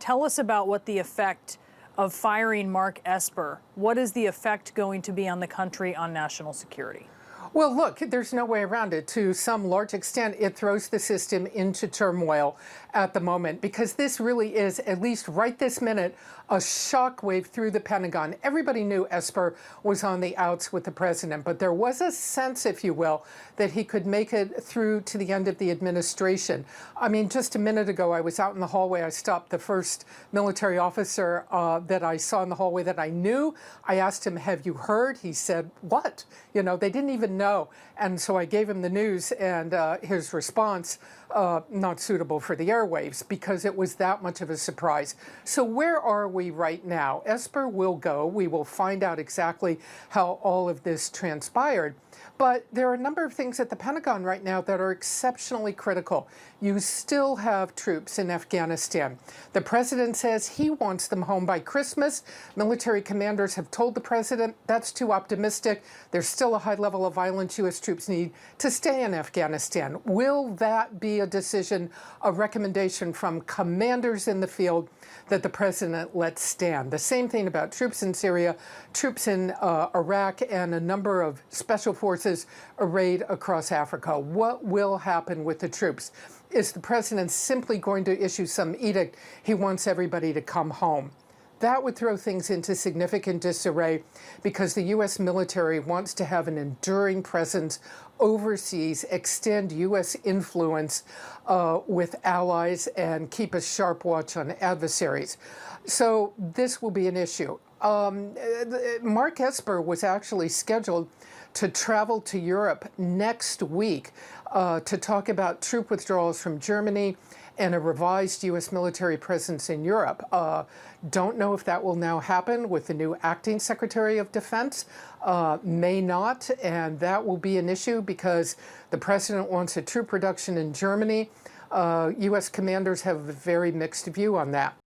Tell us about what the effect of firing Mark Esper, what is the effect going to be on the country on national security? Well, look, there's no way around it. To some large extent, it throws the system into turmoil at the moment because this really is, at least right this minute, a shockwave through the Pentagon. Everybody knew Esper was on the outs with the president, but there was a sense, if you will, that he could make it through to the end of the administration. I mean, just a minute ago, I was out in the hallway. I stopped the first military officer that I saw in the hallway that I knew. I asked him, "Have you heard?" He said, "What?" You know, they didn't even know. And so I gave him the news, and his response, not suitable for the airwaves because it was that much of a surprise. So where are we right now? Esper will go. We will find out exactly how all of this transpired. But there are a number of things at the Pentagon right now that are exceptionally critical. You still have troops in Afghanistan. The president says he wants them home by Christmas. Military commanders have told the president that's too optimistic. There's still a high level of violence U.S. troops need to stay in Afghanistan. Will that be a decision, a recommendation from commanders in the field that the president lets stand? The same thing about troops in Syria, troops in Iraq, and a number of special forces arrayed across Africa. What will happen with the troops? Is the president simply going to issue some edict he wants everybody to come home? That would throw things into significant disarray because the U.S. military wants to have an enduring presence overseas, extend U.S. influence with allies, and keep a sharp watch on adversaries. So this will be an issue. Mark Esper was actually scheduled to travel to Europe next week to talk about troop withdrawals from Germany and a revised U.S. military presence in Europe. Don't know if that will now happen with the new acting Secretary of Defense. May not, and that will be an issue because the president wants a troop reduction in Germany. U.S. commanders have a very mixed view on that.